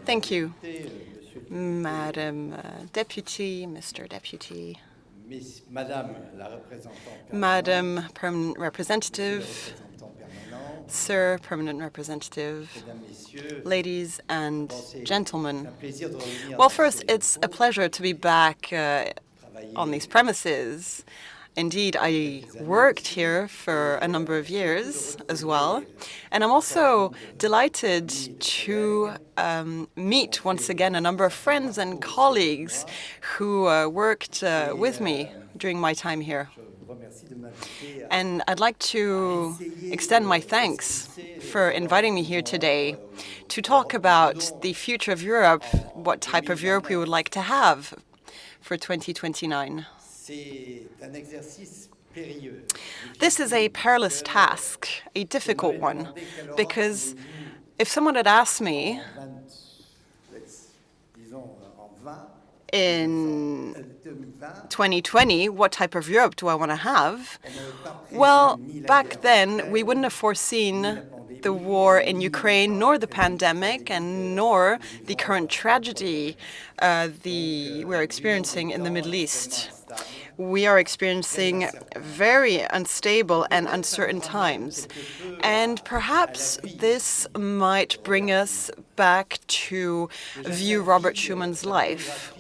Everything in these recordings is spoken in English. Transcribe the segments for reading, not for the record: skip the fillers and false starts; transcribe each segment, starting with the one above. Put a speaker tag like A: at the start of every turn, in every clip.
A: Thank you, Madam Deputy, Mr. Deputy, Madam Permanent Representative, Sir Permanent Representative, ladies and gentlemen. Well, first, it's a pleasure to be back on these premises. Indeed, I worked here for a number of years as well. And I'm also delighted to meet once again a number of friends and colleagues who worked with me during my time here. And I'd like to extend my thanks for inviting me here today to talk about the future of Europe, what type of Europe we would like to have for 2029. This is a perilous task, a difficult one, because if someone had asked me in 2020, what type of Europe do I want to have? Well, back then, we wouldn't have foreseen the war in Ukraine, nor the pandemic, and nor the current tragedy we're experiencing in the Middle East. We are experiencing very unstable and uncertain times. And perhaps this might bring us back to view Robert Schuman's life.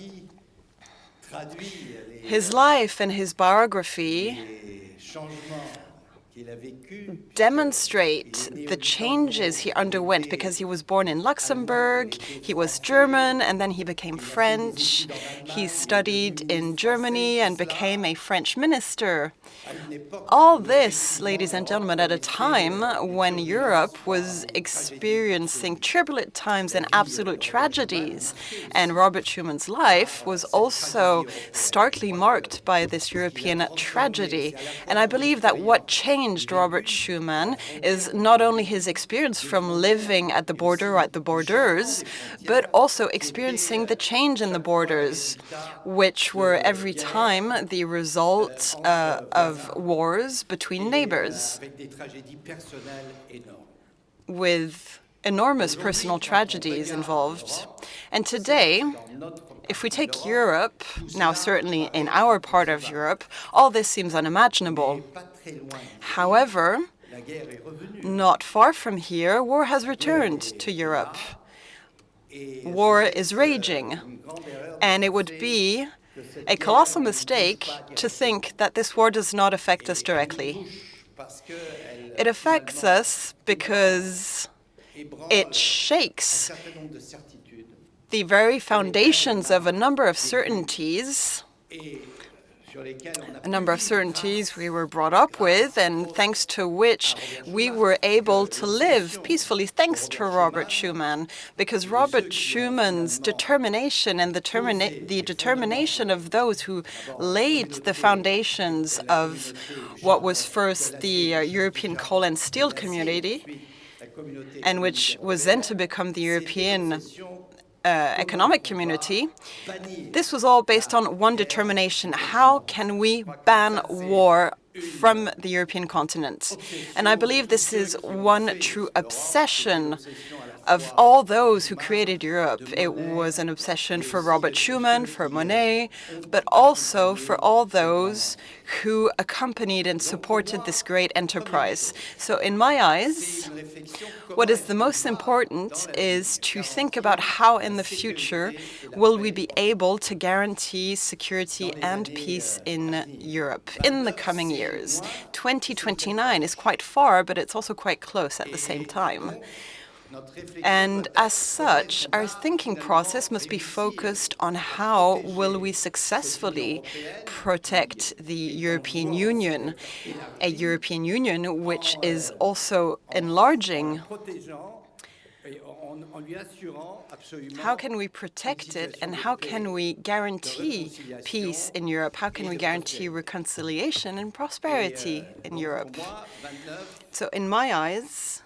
A: His life and his biography demonstrate the changes he underwent because he was born in Luxembourg, he was German, and then he became French. He studied in Germany and became a French minister. All this, ladies and gentlemen, at a time when Europe was experiencing turbulent times and absolute tragedies. And Robert Schuman's life was also starkly marked by this European tragedy. And I believe that what changed Robert Schuman is not only his experience from living at the border or at the borders, but also experiencing the change in the borders, which were every time the result of wars between neighbors, with enormous personal tragedies involved. And today, if we take Europe, now certainly in our part of Europe, all this seems unimaginable. However, not far from here, war has returned to Europe. War is raging, and it would be a colossal mistake to think that this war does not affect us directly. It affects us because it shakes the very foundations of a number of certainties we were brought up with, and thanks to which we were able to live peacefully, thanks to Robert Schuman, because Robert Schuman's determination and the determination of those who laid the foundations of what was first the European Coal and Steel Community, and which was then to become the European Economic Community, this was all based on one determination: how can we ban war from the European continent? And I believe this is one true obsession of all those who created Europe. It was an obsession for Robert Schuman, for Monet, but also for all those who accompanied and supported this great enterprise. So in my eyes, what is the most important is to think about how in the future will we be able to guarantee security and peace in Europe in the coming years. 2029 is quite far, but it's also quite close at the same time. And as such, our thinking process must be focused on how will we successfully protect the European Union, a European Union which is also enlarging. How can we protect it, and how can we guarantee peace in Europe? How can we guarantee reconciliation and prosperity in Europe? So in my eyes,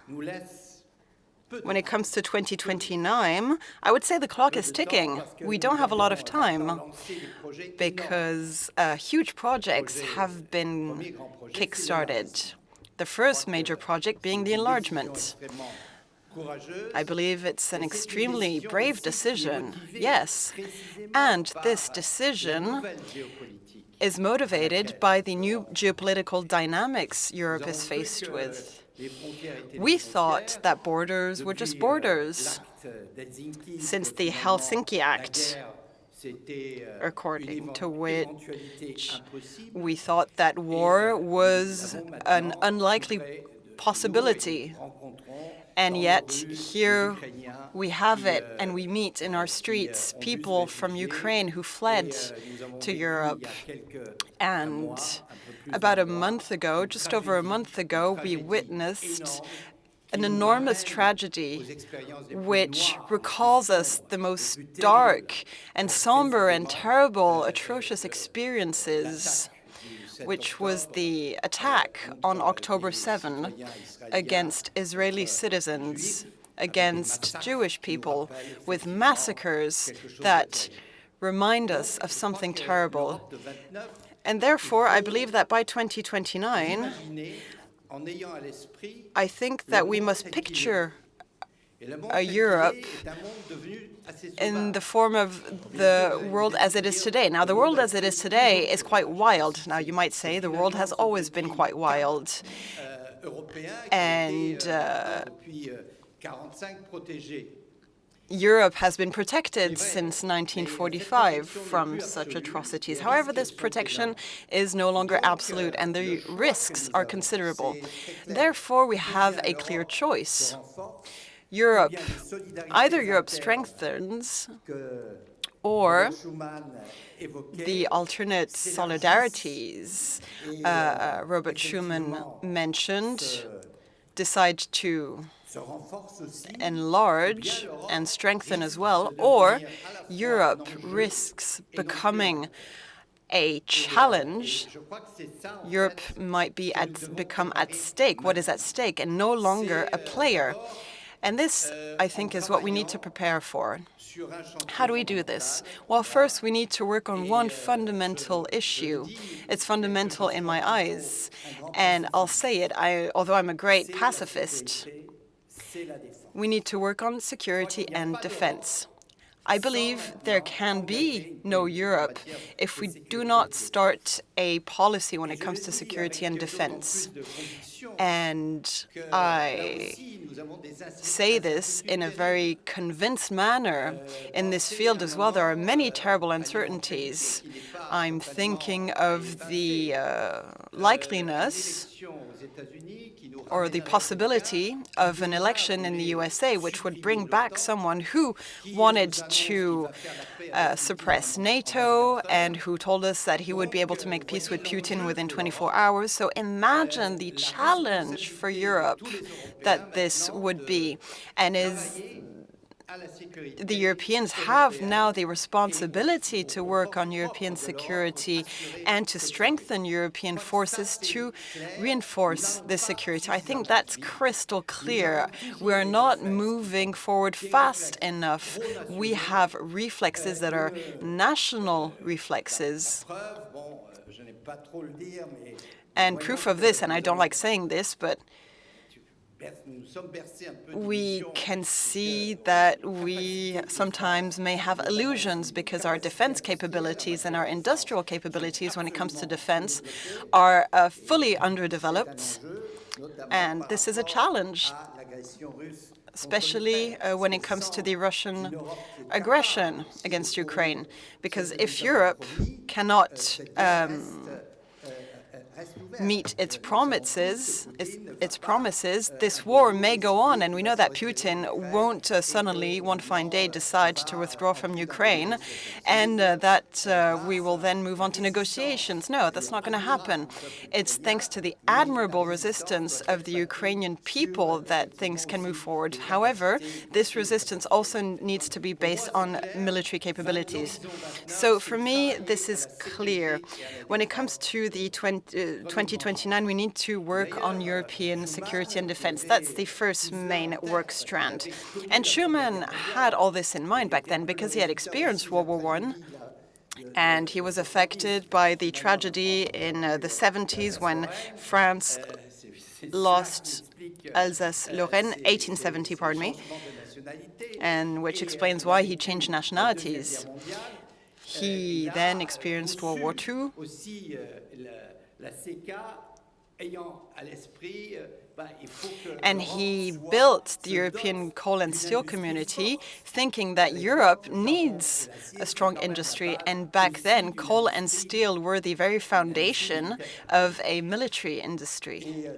A: when it comes to 2029, I would say the clock is ticking. We don't have a lot of time because huge projects have been kick-started. The first major project being the enlargement. I believe it's an extremely brave decision, yes. And this decision is motivated by the new geopolitical dynamics Europe is faced with. We thought that borders were just borders since the Helsinki Act, according to which we thought that war was an unlikely possibility. And yet, here we have it, and we meet in our streets people from Ukraine who fled to Europe. And about a month ago, just over a month ago, we witnessed an enormous tragedy which recalls us the most dark and somber and terrible, atrocious experiences, which was the attack on October 7 against Israeli citizens, against Jewish people, with massacres that remind us of something terrible. And therefore, I believe that by 2029, I think that we must picture a Europe in the form of the world as it is today. Now, the world as it is today is quite wild. Now, you might say the world has always been quite wild. And Europe has been protected since 1945 from such atrocities. However, this protection is no longer absolute, and the risks are considerable. Therefore, we have a clear choice. Either Europe strengthens, or the alternate solidarities Robert Schuman mentioned decide to enlarge and strengthen as well, or Europe risks becoming a challenge. Europe might become at stake, what is at stake, and no longer a player. And this, I think, is what we need to prepare for. How do we do this? Well, first, we need to work on one fundamental issue. It's fundamental in my eyes, and I'll say it, although I'm a great pacifist. We need to work on security and defense. I believe there can be no Europe if we do not start a policy when it comes to security and defense. And I say this in a very convinced manner. In this field as well, there are many terrible uncertainties. I'm thinking of the likeliness or the possibility of an election in the USA, which would bring back someone who wanted to suppress NATO and who told us that he would be able to make peace with Putin within 24 hours. So imagine the challenge for Europe that this would be. And the Europeans have now the responsibility to work on European security and to strengthen European forces to reinforce this security. I think that's crystal clear. We're not moving forward fast enough. We have reflexes that are national reflexes. And proof of this, and I don't like saying this, but we can see that we sometimes may have illusions because our defense capabilities and our industrial capabilities when it comes to defense are fully underdeveloped. And this is a challenge, especially when it comes to the Russian aggression against Ukraine. Because if Europe cannot meet its promises, this war may go on, and we know that Putin won't suddenly, one fine day, decide to withdraw from Ukraine, and that we will then move on to negotiations. No, that's not going to happen. It's thanks to the admirable resistance of the Ukrainian people that things can move forward. However, this resistance also needs to be based on military capabilities. So for me, this is clear. When it comes to the 2029, we need to work on European security and defense. That's the first main work strand. And Schuman had all this in mind back then because he had experienced World War I, and he was affected by the tragedy in the 70s when France lost Alsace-Lorraine, 1870, pardon me, and which explains why he changed nationalities. He then experienced World War II. And he built the European coal and steel community thinking that Europe needs a strong industry. And back then, coal and steel were the very foundation of a military industry.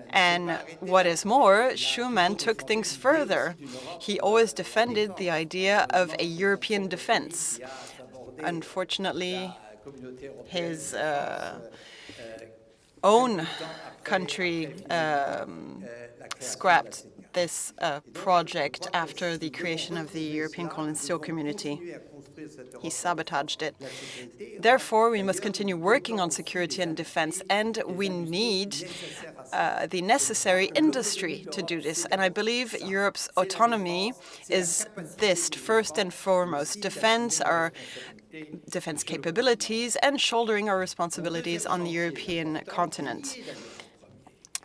A: And what is more, Schuman took things further. He always defended the idea of a European defense. Unfortunately, his own country scrapped this project after the creation of the European Coal and Steel Community. He sabotaged it. Therefore, we must continue working on security and defense, and we need the necessary industry to do this. And I believe Europe's autonomy is this, first and foremost, defense our defense capabilities and shouldering our responsibilities on the European continent.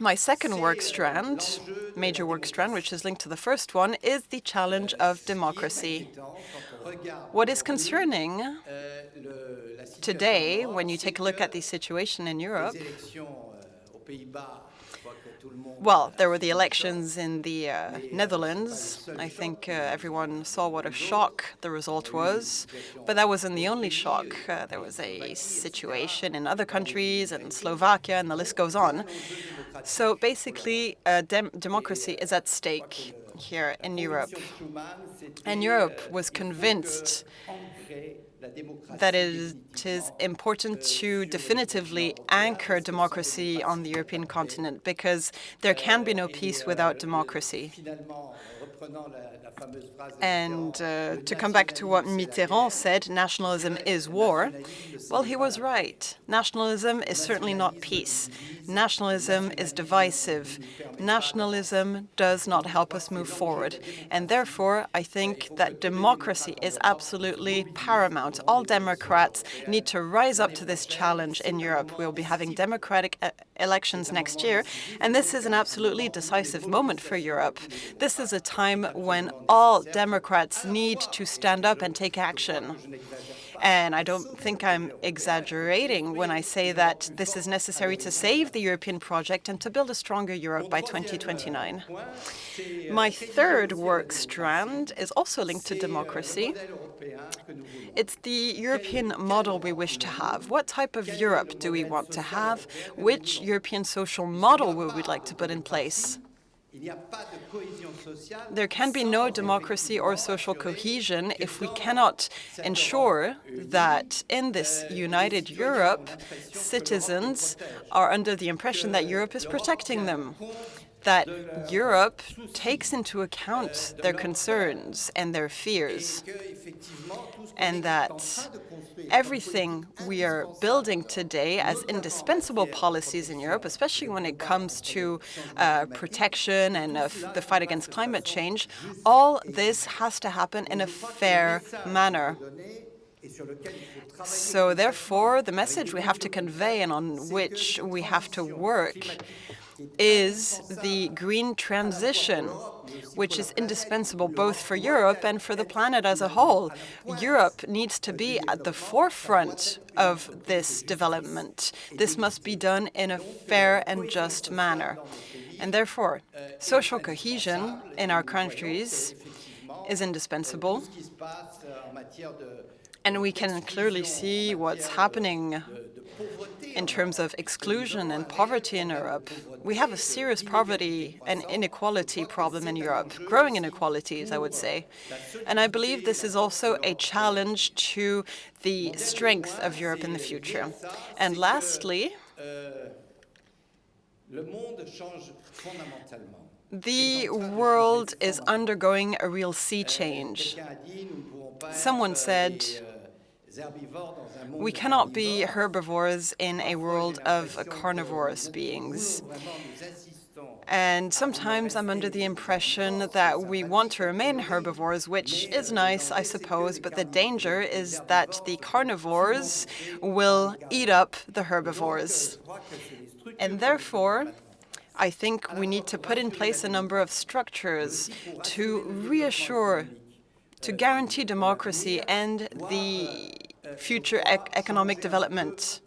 A: My second work strand, major work strand, which is linked to the first one, is the challenge of democracy. What is concerning today, when you take a look at the situation in Europe, well, there were the elections in the Netherlands. I think everyone saw what a shock the result was. But that wasn't the only shock. There was a situation in other countries, and Slovakia, and the list goes on. So basically, democracy is at stake here in Europe. And Europe was convinced that it is important to definitively anchor democracy on the European continent, because there can be no peace without democracy. And to come back to what Mitterrand said, nationalism is war. Well, he was right. Nationalism is certainly not peace. Nationalism is divisive. Nationalism does not help us move forward. And therefore, I think that democracy is absolutely paramount. All Democrats need to rise up to this challenge in Europe. We'll be having democratic elections next year, and this is an absolutely decisive moment for Europe. This is a time when all Democrats need to stand up and take action. And I don't think I'm exaggerating when I say that this is necessary to save the European project and to build a stronger Europe by 2029. My third work strand is also linked to democracy. It's the European model we wish to have. What type of Europe do we want to have? Which European social model would we like to put in place? There can be no democracy or social cohesion if we cannot ensure that in this united Europe, citizens are under the impression that Europe is protecting them, that Europe takes into account their concerns and their fears, and that everything we are building today as indispensable policies in Europe, especially when it comes to protection and the fight against climate change, all this has to happen in a fair manner. So therefore, the message we have to convey and on which we have to work is the green transition, which is indispensable both for Europe and for the planet as a whole. Europe needs to be at the forefront of this development. This must be done in a fair and just manner. And therefore, social cohesion in our countries is indispensable. And we can clearly see what's happening in terms of exclusion and poverty in Europe. We have a serious poverty and inequality problem in Europe, growing inequalities, I would say. And I believe this is also a challenge to the strength of Europe in the future. And lastly, the world is undergoing a real sea change. Someone said, we cannot be herbivores in a world of carnivorous beings. And sometimes I'm under the impression that we want to remain herbivores, which is nice, I suppose, but the danger is that the carnivores will eat up the herbivores. And therefore, I think we need to put in place a number of structures to reassure, to guarantee democracy and the future economic development.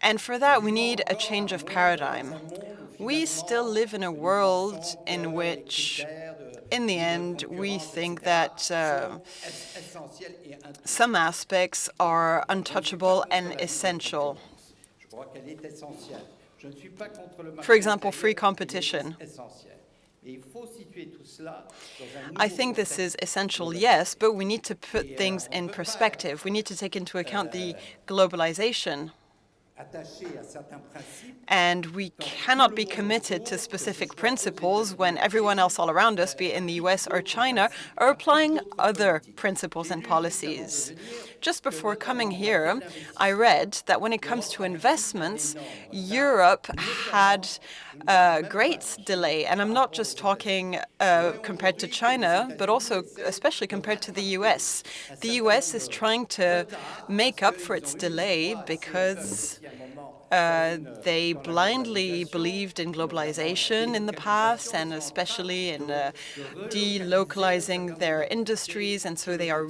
A: And for that, we need a change of paradigm. We still live in a world in which, in the end, we think that some aspects are untouchable and essential. For example, free competition. I think this is essential, yes, but we need to put things in perspective. We need to take into account the globalization. And we cannot be committed to specific principles when everyone else all around us, be it in the US or China, are applying other principles and policies. Just before coming here, I read that when it comes to investments, Europe had a great delay. And I'm not just talking compared to China, but also especially compared to the US. The US is trying to make up for its delay because they blindly believed in globalization in the past, and especially in delocalizing their industries, and so they are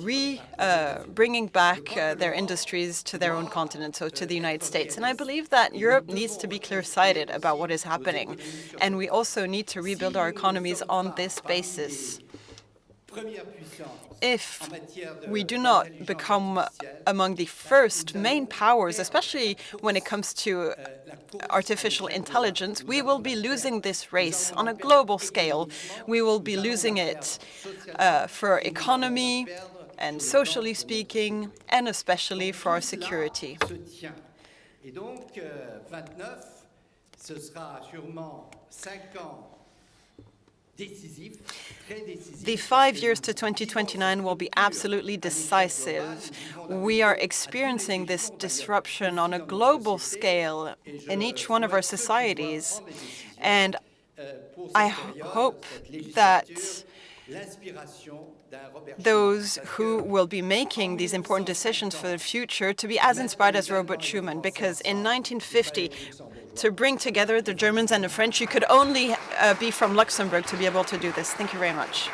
A: bringing back their industries to their own continent, so to the United States. And I believe that Europe needs to be clear-sighted about what is happening, and we also need to rebuild our economies on this basis. If we do not become among the first main powers, especially when it comes to artificial intelligence, we will be losing this race on a global scale. We will be losing it for economy and socially speaking, and especially for our security. The 5 years to 2029 will be absolutely decisive. We are experiencing this disruption on a global scale in each one of our societies. And I hope that those who will be making these important decisions for the future to be as inspired as Robert Schuman, because in 1950, to bring together the Germans and the French, you could only be from Luxembourg to be able to do this. Thank you very much.